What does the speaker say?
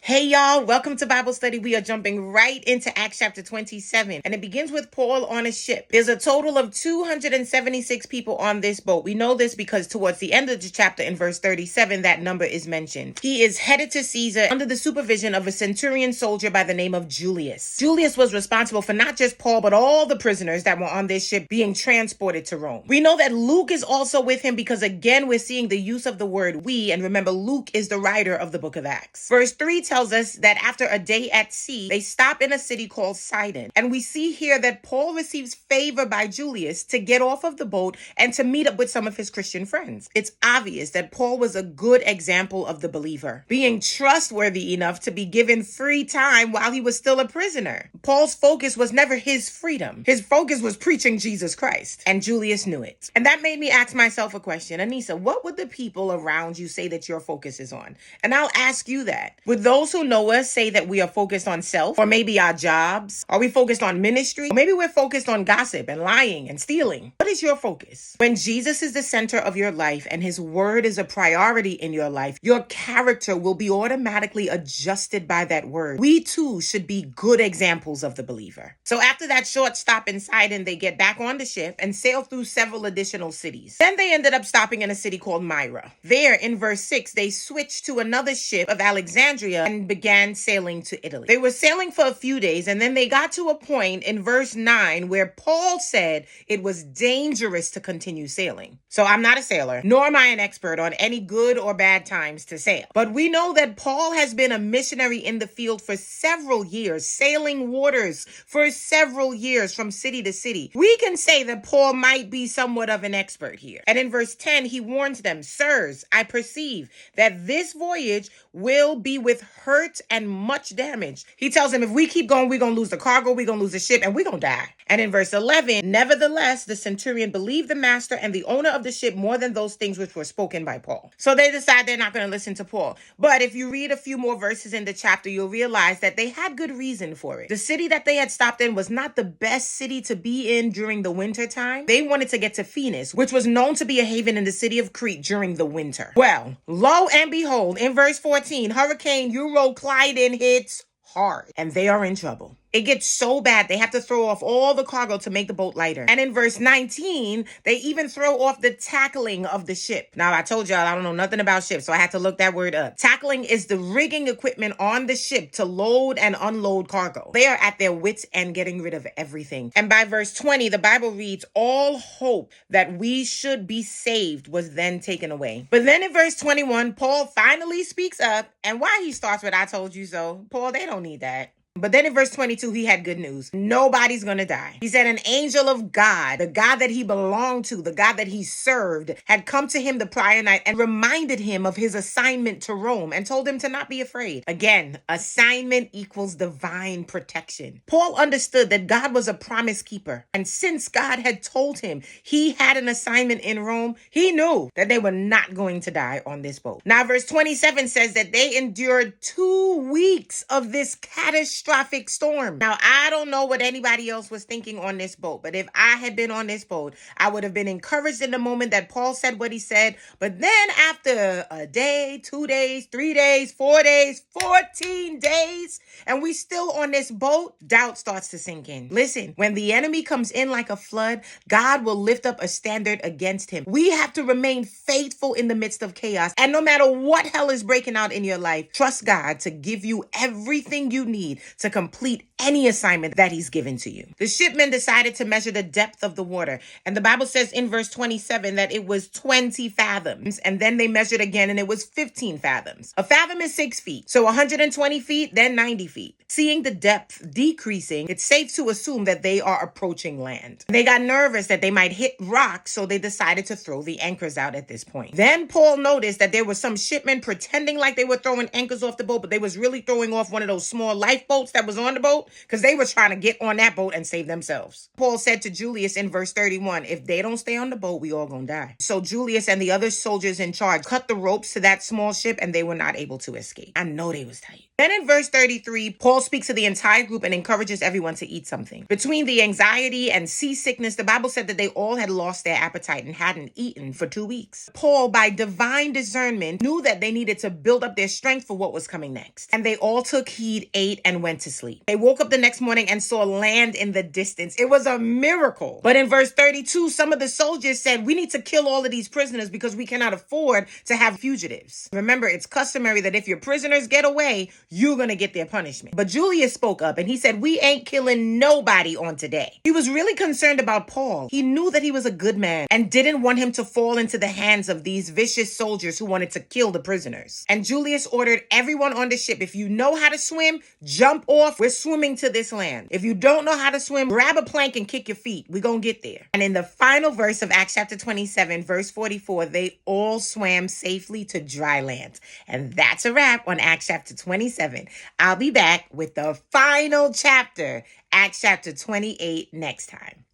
Hey y'all, welcome to Bible study. We are jumping right into Acts chapter 27, and it begins with Paul on a ship. There's a total of 276 people on this boat. We know this because towards the end of the chapter in verse 37, that number is mentioned. He is headed to Caesar under the supervision of a centurion soldier by the name of Julius. Julius was responsible for not just Paul, but all the prisoners that were on this ship being transported to Rome. We know that Luke is also with him because again, we're seeing the use of the word we, and remember, Luke is the writer of the book of Acts. Verse 3 tells us that after a day at sea, they stop in a city called Sidon. And we see here that Paul receives favor by Julius to get off of the boat and to meet up with some of his Christian friends. It's obvious that Paul was a good example of the believer, being trustworthy enough to be given free time while he was still a prisoner. Paul's focus was never his freedom. His focus was preaching Jesus Christ, and Julius knew it. And that made me ask myself a question. Anissa, what would the people around you say that your focus is on? And I'll ask you that. Would those who know us say that we are focused on self, or maybe our jobs? Are we focused on ministry? Or maybe we're focused on gossip and lying and stealing. What is your focus? When Jesus is the center of your life and his word is a priority in your life, your character will be automatically adjusted by that word. We too should be good examples of the believer. So after that short stop in Sidon, they get back on the ship and sail through several additional cities. Then they ended up stopping in a city called Myra. There in verse 6, they switched to another ship of Alexandria and began sailing to Italy. They were sailing for a few days, and then they got to a point in verse 9 where Paul said it was dangerous to continue sailing. So I'm not a sailor, nor am I an expert on any good or bad times to sail. But we know that Paul has been a missionary in the field for several years, sailing waters for several years from city to city. We can say that Paul might be somewhat of an expert here. And in verse 10, he warns them, "Sirs, I perceive that this voyage will be with hurt and much damage." He tells them if we keep going, we're going to lose the cargo, we're going to lose the ship, and we're going to die. And in verse 11, nevertheless, the centurion believed the master and the owner of the ship more than those things which were spoken by Paul. So they decide they're not going to listen to Paul. But if you read a few more verses in the chapter, you'll realize that they had good reason for it. The city that they had stopped in was not the best city to be in during the winter time. They wanted to get to Phoenix, which was known to be a haven in the city of Crete during the winter. Well, lo and behold, in verse 14, Hurricane Euroclydon hits hard, and they are in trouble. It gets so bad, they have to throw off all the cargo to make the boat lighter. And in verse 19, they even throw off the tackling of the ship. Now, I told y'all I don't know nothing about ships, so I had to look that word up. Tackling is the rigging equipment on the ship to load and unload cargo. They are at their wits' end getting rid of everything. And by verse 20, the Bible reads, all hope that we should be saved was then taken away. But then in verse 21, Paul finally speaks up. And why he starts with, "I told you so." Paul, they don't need that. But then in verse 22, he had good news. Nobody's going to die. He said an angel of God, the God that he belonged to, the God that he served, had come to him the prior night and reminded him of his assignment to Rome and told him to not be afraid. Again, assignment equals divine protection. Paul understood that God was a promise keeper. And since God had told him he had an assignment in Rome, he knew that they were not going to die on this boat. Now, verse 27 says that they endured 2 weeks of this catastrophic storm. Now, I don't know what anybody else was thinking on this boat, but if I had been on this boat, I would have been encouraged in the moment that Paul said what he said. But then after a day, 2 days, 3 days, 4 days, 14 days, and we still on this boat, doubt starts to sink in. Listen, when the enemy comes in like a flood, God will lift up a standard against him. We have to remain faithful in the midst of chaos. And no matter what hell is breaking out in your life, trust God to give you everything you need to complete any assignment that he's given to you. The shipmen decided to measure the depth of the water. And the Bible says in verse 27 that it was 20 fathoms. And then they measured again and it was 15 fathoms. A fathom is 6 feet. So 120 feet, then 90 feet. Seeing the depth decreasing, it's safe to assume that they are approaching land. They got nervous that they might hit rocks, so they decided to throw the anchors out at this point. Then Paul noticed that there were some shipmen pretending like they were throwing anchors off the boat, but they was really throwing off one of those small lifeboats that was on the boat because they were trying to get on that boat and save themselves. Paul said to Julius in verse 31, if they don't stay on the boat, we all gonna die. So Julius and the other soldiers in charge cut the ropes to that small ship and they were not able to escape. I know they was tight. Then in verse 33, Paul speaks to the entire group and encourages everyone to eat something. Between the anxiety and seasickness, the Bible said that they all had lost their appetite and hadn't eaten for 2 weeks. Paul, by divine discernment, knew that they needed to build up their strength for what was coming next. And they all took heed, ate, and went to sleep. They woke up the next morning and saw land in the distance. It was a miracle. But in verse 32, some of the soldiers said, we need to kill all of these prisoners because we cannot afford to have fugitives. Remember, it's customary that if your prisoners get away, you're going to get their punishment. But Julius spoke up and he said, we ain't killing nobody on today. He was really concerned about Paul. He knew that he was a good man and didn't want him to fall into the hands of these vicious soldiers who wanted to kill the prisoners. And Julius ordered everyone on the ship, if you know how to swim, jump off. We're swimming to this land. If you don't know how to swim, grab a plank and kick your feet. We're going to get there. And in the final verse of Acts chapter 27, verse 44, they all swam safely to dry land. And that's a wrap on Acts chapter 27. I'll be back with the final chapter, Acts chapter 28, next time.